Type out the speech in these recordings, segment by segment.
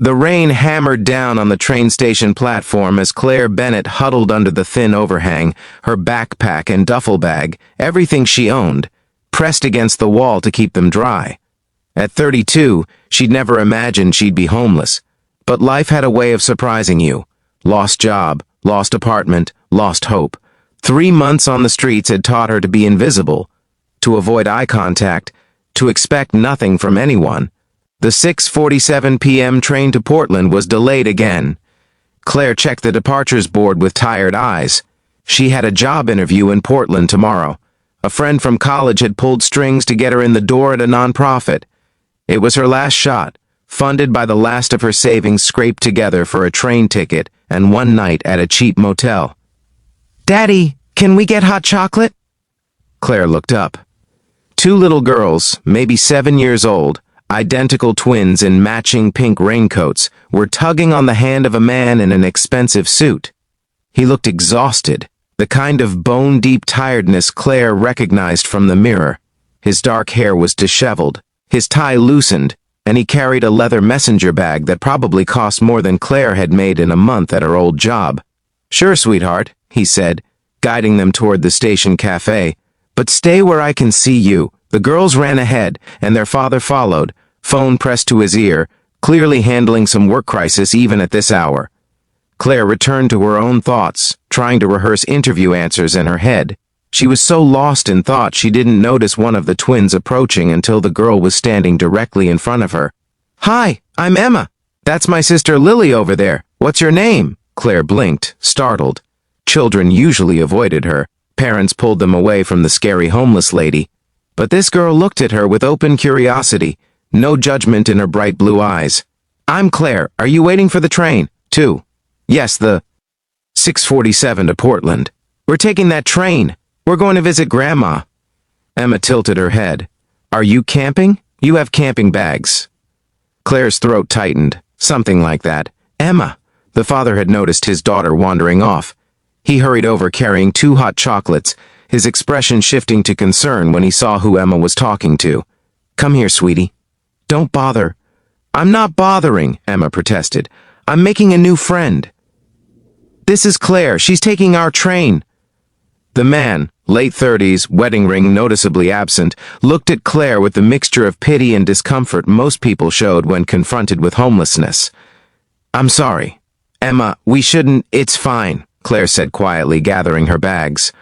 The rain hammered down on the train station platform as Claire Bennett huddled under the thin overhang, her backpack and duffel bag, everything she owned, pressed against the wall to keep them dry. At 32, she'd never imagined she'd be homeless. But life had a way of surprising you. Lost job, lost apartment, lost hope. 3 months on the streets had taught her to be invisible, to avoid eye contact, to expect nothing from anyone. The 6:47 p.m. train to Portland was delayed again. Claire checked the departures board with tired eyes. She had a job interview in Portland tomorrow. A friend from college had pulled strings to get her in the door at a nonprofit. It was her last shot, funded by the last of her savings scraped together for a train ticket and one night at a cheap motel. "Daddy, can we get hot chocolate?" Claire looked up. 2 little girls, maybe 7 years old, identical twins in matching pink raincoats, were tugging on the hand of a man in an expensive suit. He looked exhausted, the kind of bone-deep tiredness Claire recognized from the mirror. His dark hair was disheveled, his tie loosened, and he carried a leather messenger bag that probably cost more than Claire had made in a month at her old job. "Sure, sweetheart," he said, guiding them toward the station cafe. "But stay where I can see you." The girls ran ahead, and their father followed, phone pressed to his ear, clearly handling some work crisis even at this hour. Claire returned to her own thoughts, trying to rehearse interview answers in her head. She was so lost in thought she didn't notice one of the twins approaching until the girl was standing directly in front of her. "Hi, I'm Emma. That's my sister Lily over there. What's your name?" Claire blinked, startled. Children usually avoided her. Parents pulled them away from the scary homeless lady. But this girl looked at her with open curiosity, no judgment in her bright blue eyes. "I'm Claire. Are you waiting for the train?" "2. Yes, the 6:47 to Portland. We're taking that train. We're going to visit Grandma." Emma tilted her head. "Are you camping? You have camping bags." Claire's throat tightened. Something like that. "Emma." The father had noticed his daughter wandering off. He hurried over carrying 2 hot chocolates, his expression shifting to concern when he saw who Emma was talking to. "Come here, sweetie." "Don't bother." "I'm not bothering," Emma protested. "I'm making a new friend." "This is Claire. She's taking our train." The man, late 30s, wedding ring noticeably absent, looked at Claire with the mixture of pity and discomfort most people showed when confronted with homelessness. "I'm sorry. Emma, we shouldn't." "It's fine," Claire said quietly, gathering her bags.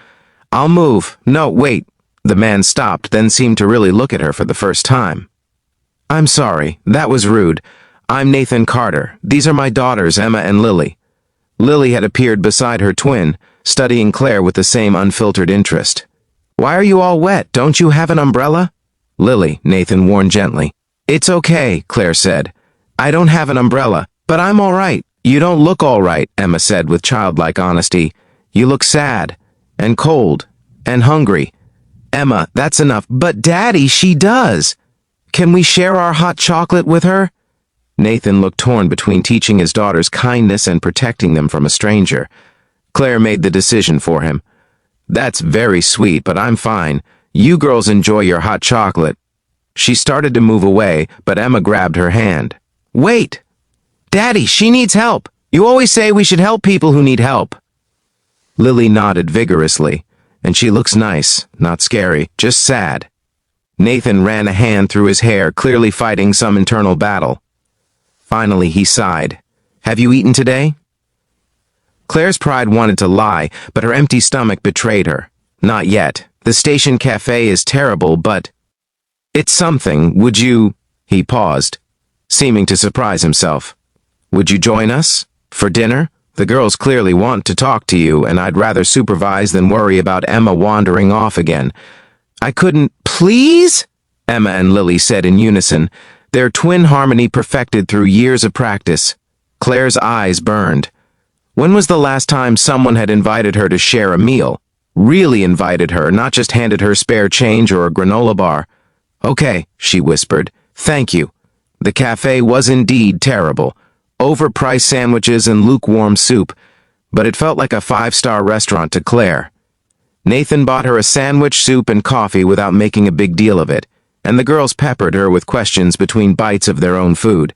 "I'll move." "No, wait." The man stopped, then seemed to really look at her for the first time. "I'm sorry. That was rude. I'm Nathan Carter. These are my daughters, Emma and Lily." Lily had appeared beside her twin, studying Claire with the same unfiltered interest. "Why are you all wet? Don't you have an umbrella?" "Lily," Nathan warned gently. "It's okay," Claire said. "I don't have an umbrella, but I'm all right." "You don't look all right," Emma said with childlike honesty. "You look sad, and cold, and hungry." "Emma, that's enough." "But Daddy, she does." "Can we share our hot chocolate with her?" Nathan looked torn between teaching his daughters kindness and protecting them from a stranger. Claire made the decision for him. "That's very sweet, but I'm fine. You girls enjoy your hot chocolate." She started to move away, but Emma grabbed her hand. "Wait! Daddy, she needs help. You always say we should help people who need help." Lily nodded vigorously, and she looks nice, not scary, just sad. Nathan ran a hand through his hair, clearly fighting some internal battle. Finally, he sighed. "Have you eaten today?" Claire's pride wanted to lie, but her empty stomach betrayed her. "Not yet. The station cafe is terrible, but it's something. Would you—" He paused, seeming to surprise himself. "Would you join us? For dinner? The girls clearly want to talk to you, and I'd rather supervise than worry about Emma wandering off again." "I couldn't—" "Please?" Emma and Lily said in unison, their twin harmony perfected through years of practice. Claire's eyes burned. When was the last time someone had invited her to share a meal? Really invited her, not just handed her spare change or a granola bar. "Okay," she whispered. "Thank you." The cafe was indeed terrible. Overpriced sandwiches and lukewarm soup, but it felt like a 5-star restaurant to Claire. Nathan bought her a sandwich, soup, and coffee without making a big deal of it, and the girls peppered her with questions between bites of their own food.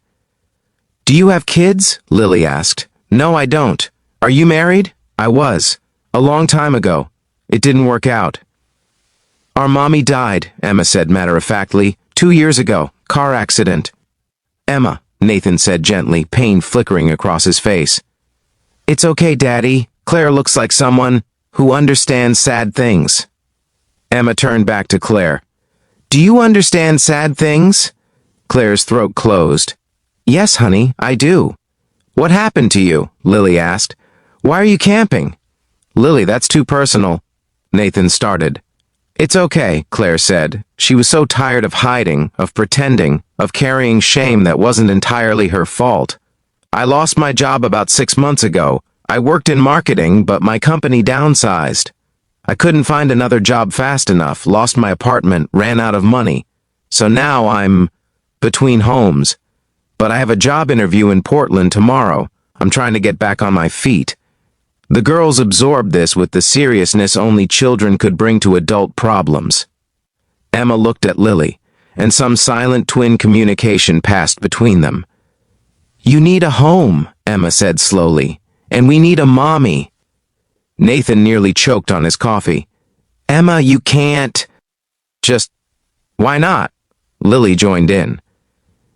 Do you have kids? Lily asked. No, I don't. Are you married? I was. A long time ago. It didn't work out. Our mommy died, Emma said matter-of-factly. 2 years ago. Car accident. Emma, Nathan said gently, pain flickering across his face. It's okay, Daddy. Claire looks like someone who understands sad things. Emma turned back to Claire. Do you understand sad things? Claire's throat closed. Yes, honey, I do. What happened to you? Lily asked. Why are you camping? Lily, that's too personal. Nathan started. It's okay, Claire said. She was so tired of hiding, of pretending, of carrying shame that wasn't entirely her fault. I lost my job about 6 months ago. I worked in marketing, but my company downsized. I couldn't find another job fast enough, lost my apartment, ran out of money. So now I'm between homes. But I have a job interview in Portland tomorrow. I'm trying to get back on my feet. The girls absorbed this with the seriousness only children could bring to adult problems. Emma looked at Lily, and some silent twin communication passed between them. You need a home, Emma said slowly, and we need a mommy. Nathan nearly choked on his coffee. Emma, you can't. Just, why not? Lily joined in.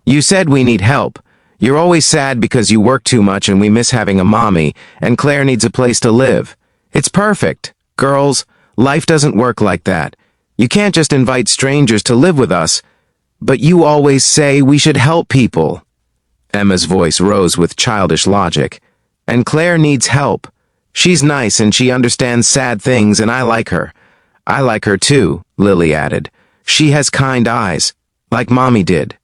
You said we need help. You're always sad because you work too much and we miss having a mommy, and Claire needs a place to live. It's perfect. Girls, life doesn't work like that. You can't just invite strangers to live with us. But you always say we should help people. Emma's voice rose with childish logic. And Claire needs help. She's nice and she understands sad things and I like her. I like her too, Lily added. She has kind eyes, like Mommy did.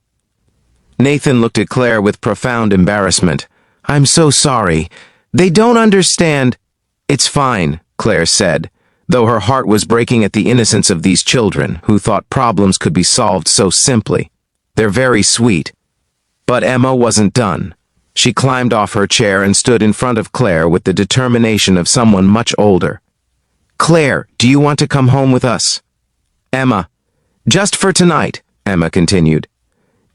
Nathan looked at Claire with profound embarrassment. I'm so sorry. They don't understand. It's fine, Claire said, though her heart was breaking at the innocence of these children who thought problems could be solved so simply. They're very sweet. But Emma wasn't done. She climbed off her chair and stood in front of Claire with the determination of someone much older. Claire, do you want to come home with us? Emma. Just for tonight, Emma continued.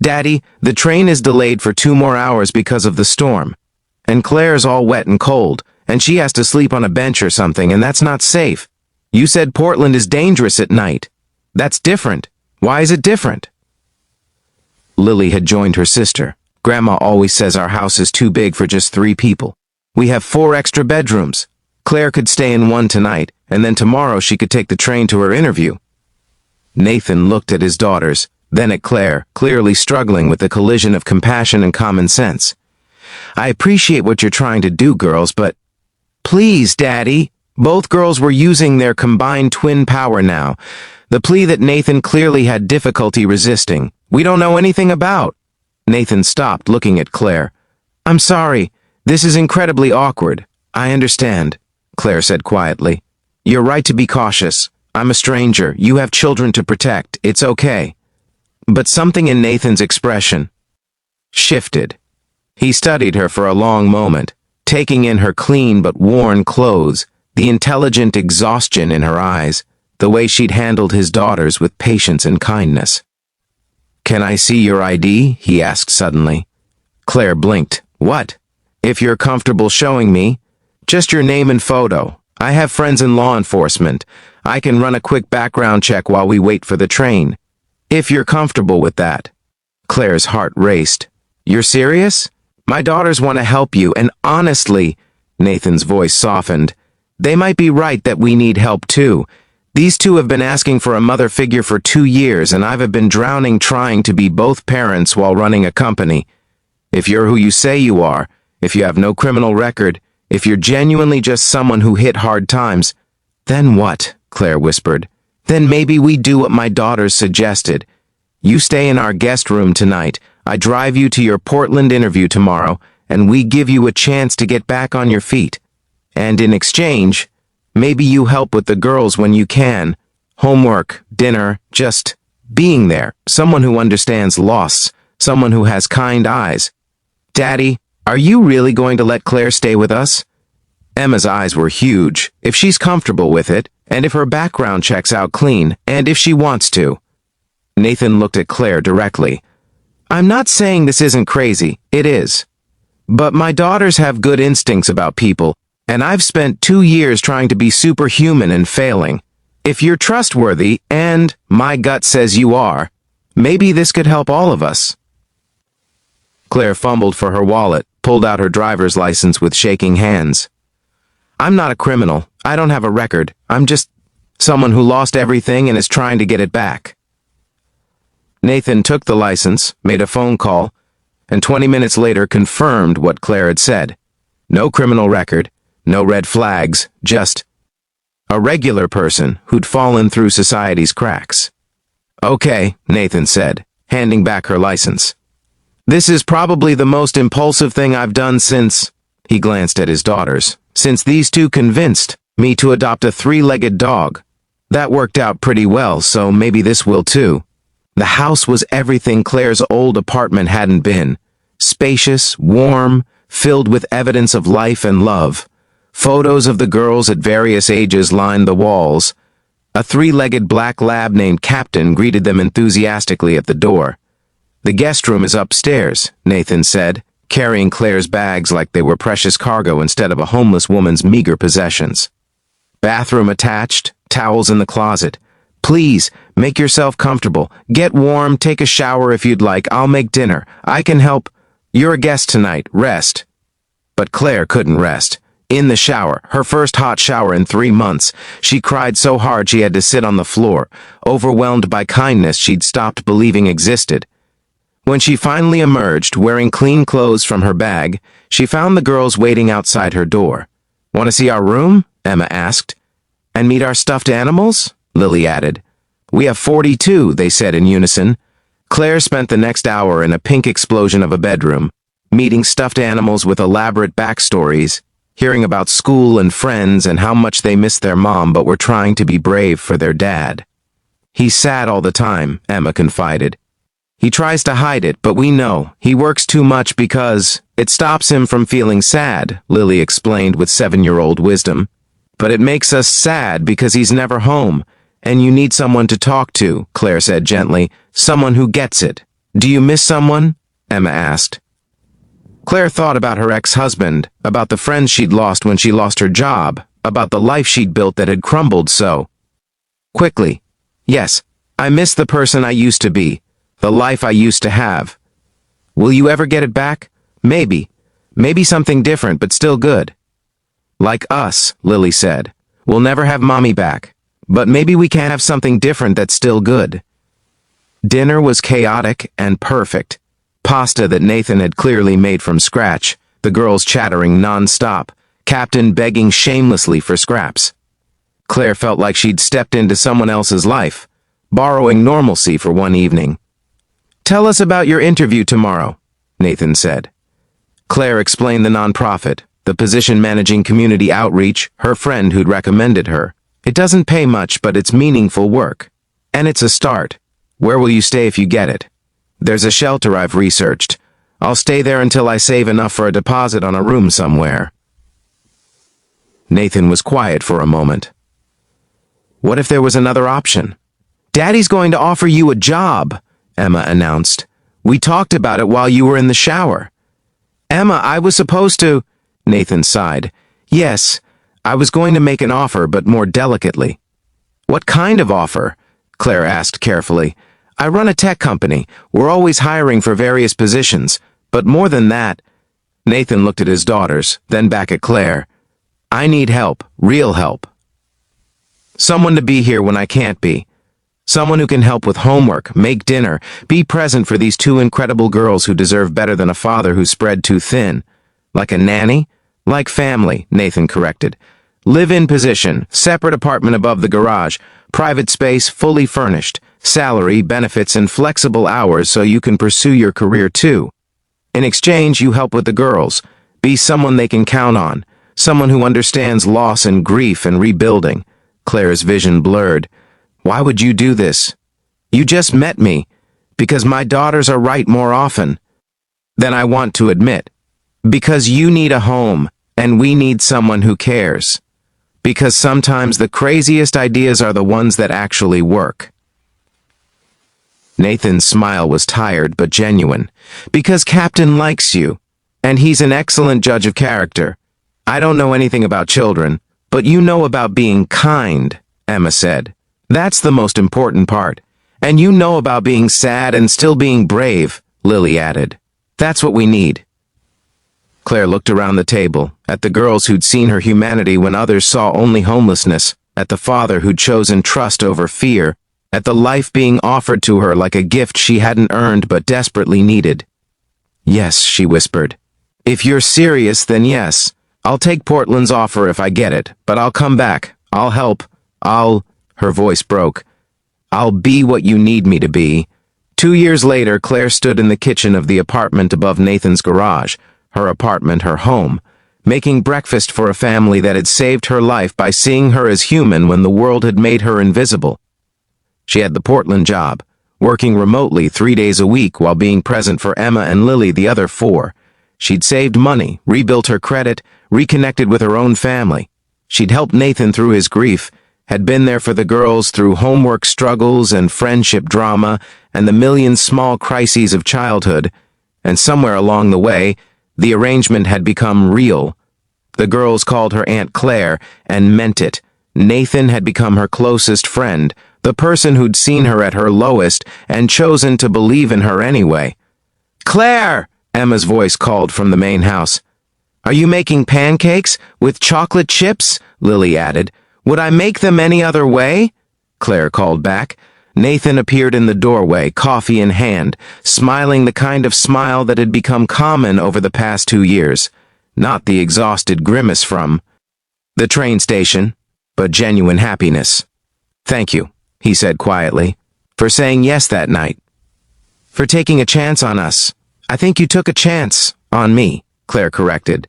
Daddy, the train is delayed for 2 more hours because of the storm. And Claire's all wet and cold, and she has to sleep on a bench or something, and that's not safe. You said Portland is dangerous at night. That's different. Why is it different? Lily had joined her sister. Grandma always says our house is too big for just 3 people. We have 4 extra bedrooms. Claire could stay in one tonight, and then tomorrow she could take the train to her interview. Nathan looked at his daughters, then at Claire, clearly struggling with the collision of compassion and common sense. I appreciate what you're trying to do, girls, but please, Daddy. Both girls were using their combined twin power now, the plea that Nathan clearly had difficulty resisting. We don't know anything about. Nathan stopped, looking at Claire. I'm sorry. This is incredibly awkward. I understand, Claire said quietly. You're right to be cautious. I'm a stranger. You have children to protect. It's okay. But something in Nathan's expression shifted. He studied her for a long moment, taking in her clean but worn clothes, the intelligent exhaustion in her eyes, the way she'd handled his daughters with patience and kindness. Can I see your ID? He asked suddenly. Claire blinked. What? If you're comfortable showing me, just your name and photo. I have friends in law enforcement. I can run a quick background check while we wait for the train. If you're comfortable with that. Claire's heart raced. You're serious? My daughters want to help you, and honestly, Nathan's voice softened, they might be right that we need help too. These 2 have been asking for a mother figure for 2 years, and I've been drowning trying to be both parents while running a company. If you're who you say you are, if you have no criminal record, if you're genuinely just someone who hit hard times, then what? Claire whispered. Then maybe we do what my daughters suggested. You stay in our guest room tonight. I drive you to your Portland interview tomorrow, and we give you a chance to get back on your feet. And in exchange, maybe you help with the girls when you can. Homework, dinner, just being there. Someone who understands loss. Someone who has kind eyes. Daddy, are you really going to let Claire stay with us? Emma's eyes were huge. If she's comfortable with it, and if her background checks out clean, and if she wants to. Nathan looked at Claire directly. I'm not saying this isn't crazy. It is. But my daughters have good instincts about people, and I've spent 2 years trying to be superhuman and failing. If you're trustworthy, and my gut says you are, maybe this could help all of us." Claire fumbled for her wallet, pulled out her driver's license with shaking hands. "I'm not a criminal. I don't have a record. I'm just someone who lost everything and is trying to get it back." Nathan took the license, made a phone call, and 20 minutes later confirmed what Claire had said. No criminal record, no red flags, just a regular person who'd fallen through society's cracks. "Okay," Nathan said, handing back her license. "This is probably the most impulsive thing I've done since," he glanced at his daughters, "since these two convinced me to adopt a 3-legged dog. That worked out pretty well, so maybe this will too." The house was everything Claire's old apartment hadn't been. Spacious, warm, filled with evidence of life and love. Photos of the girls at various ages lined the walls. A 3-legged black lab named Captain greeted them enthusiastically at the door. "The guest room is upstairs," Nathan said, carrying Claire's bags like they were precious cargo instead of a homeless woman's meager possessions. "Bathroom attached, towels in the closet. Please, make yourself comfortable. Get warm, take a shower if you'd like. I'll make dinner. I can help. You're a guest tonight. Rest." But Claire couldn't rest. In the shower, her first hot shower in 3 months, she cried so hard she had to sit on the floor, overwhelmed by kindness she'd stopped believing existed. When she finally emerged, wearing clean clothes from her bag, she found the girls waiting outside her door. "Want to see our room?" Emma asked. "And meet our stuffed animals?" Lily added. "We have 42, they said in unison. Claire spent the next hour in a pink explosion of a bedroom, meeting stuffed animals with elaborate backstories, hearing about school and friends and how much they missed their mom but were trying to be brave for their dad. "He's sad all the time," Emma confided. "He tries to hide it, but we know. He works too much because it stops him from feeling sad," Lily explained with 7-year-old wisdom. "But it makes us sad because he's never home, and you need someone to talk to," Claire said gently. "Someone who gets it." "Do you miss someone?" Emma asked. Claire thought about her ex-husband, about the friends she'd lost when she lost her job, about the life she'd built that had crumbled so quickly. "Yes, I miss the person I used to be, the life I used to have." "Will you ever get it back?" "Maybe. Maybe something different, but still good." "Like us," Lily said. "We'll never have Mommy back, but maybe we can have something different that's still good." Dinner was chaotic and perfect. Pasta that Nathan had clearly made from scratch, the girls chattering non-stop, Captain begging shamelessly for scraps. Claire felt like she'd stepped into someone else's life, borrowing normalcy for one evening. "Tell us about your interview tomorrow," Nathan said. Claire explained the nonprofit, the position managing community outreach, her friend who'd recommended her. "It doesn't pay much, but it's meaningful work. And it's a start. Where will you stay if you get it?" "There's a shelter I've researched. I'll stay there until I save enough for a deposit on a room somewhere." Nathan was quiet for a moment. What if there was another option? "Daddy's going to offer you a job," Emma announced. "We talked about it while you were in the shower." "Emma, I was supposed to—" Nathan sighed. "Yes, I was going to make an offer, but more delicately." "What kind of offer?" Claire asked carefully. "I run a tech company. We're always hiring for various positions. But more than that—" Nathan looked at his daughters, then back at Claire. "I need help, real help. Someone to be here when I can't be. Someone who can help with homework, make dinner, be present for these 2 incredible girls who deserve better than a father who's spread too thin. Like a nanny? Like family," Nathan corrected. "Live-in position, separate apartment above the garage, private space, fully furnished, salary, benefits, and flexible hours so you can pursue your career too. In exchange, you help with the girls. Be someone they can count on, someone who understands loss and grief and rebuilding." Claire's vision blurred. "Why would you do this?" "You just met me. Because my daughters are right more often than I want to admit. Because you need a home, and we need someone who cares. Because sometimes the craziest ideas are the ones that actually work." Nathan's smile was tired but genuine. "Because Captain likes you. And he's an excellent judge of character. I don't know anything about children, but you know about being kind, Emma said. That's the most important part. And you know about being sad and still being brave, Lily added. That's what we need. Claire looked around the table, at the girls who'd seen her humanity when others saw only homelessness, at the father who'd chosen trust over fear, at the life being offered to her like a gift she hadn't earned but desperately needed. Yes, she whispered. If you're serious, then yes. I'll take Portland's offer if I get it, but I'll come back. I'll help. Her voice broke. I'll be what you need me to be. 2 years later, Claire stood in the kitchen of the apartment above Nathan's garage, her apartment, her home, making breakfast for a family that had saved her life by seeing her as human when the world had made her invisible. She had the Portland job, working remotely 3 days a week while being present for Emma and Lily the other 4. She'd saved money, rebuilt her credit, reconnected with her own family. She'd helped Nathan through his grief, had been there for the girls through homework struggles and friendship drama and the million small crises of childhood, and somewhere along the way, the arrangement had become real. The girls called her Aunt Claire and meant it. Nathan had become her closest friend, the person who'd seen her at her lowest and chosen to believe in her anyway. Claire! Emma's voice called from the main house. Are you making pancakes with chocolate chips? Lily added. Would I make them any other way? Claire called back. Nathan appeared in the doorway, coffee in hand, smiling the kind of smile that had become common over the past 2 years. Not the exhausted grimace from the train station, but genuine happiness. Thank you, he said quietly, for saying yes that night. For taking a chance on us. I think you took a chance on me, Claire corrected.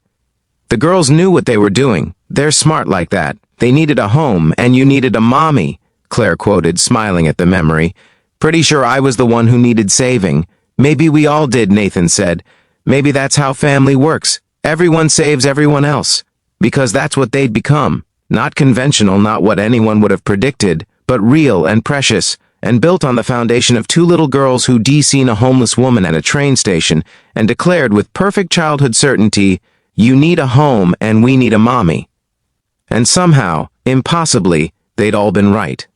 The girls knew what they were doing. They're smart like that. They needed a home, and you needed a mommy, Claire quoted, smiling at the memory. Pretty sure I was the one who needed saving. Maybe we all did, Nathan said. Maybe that's how family works. Everyone saves everyone else. Because that's what they'd become. Not conventional, not what anyone would have predicted, but real and precious, and built on the foundation of 2 little girls who'd seen a homeless woman at a train station and declared with perfect childhood certainty, you need a home and we need a mommy. And somehow, impossibly, they'd all been right.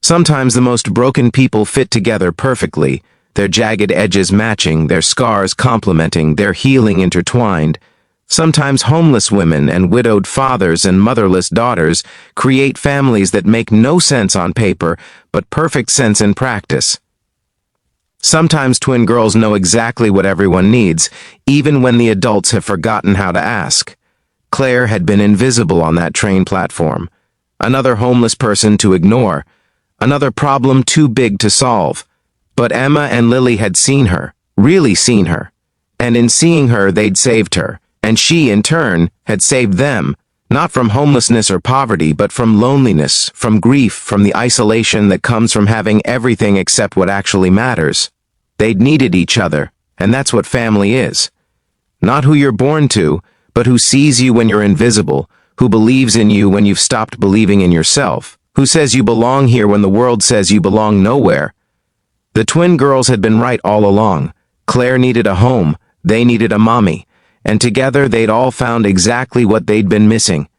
Sometimes the most broken people fit together perfectly, their jagged edges matching, their scars complementing, their healing intertwined. Sometimes homeless women and widowed fathers and motherless daughters create families that make no sense on paper, but perfect sense in practice. Sometimes twin girls know exactly what everyone needs, even when the adults have forgotten how to ask. Claire had been invisible on that train platform. Another homeless person to ignore. Another problem too big to solve. But Emma and Lily had seen her, really seen her. And in seeing her, they'd saved her. And she, in turn, had saved them, not from homelessness or poverty, but from loneliness, from grief, from the isolation that comes from having everything except what actually matters. They'd needed each other, and that's what family is. Not who you're born to, but who sees you when you're invisible, who believes in you when you've stopped believing in yourself, who says you belong here when the world says you belong nowhere. The twin girls had been right all along. Claire needed a home, they needed a mommy. And together they'd all found exactly what they'd been missing.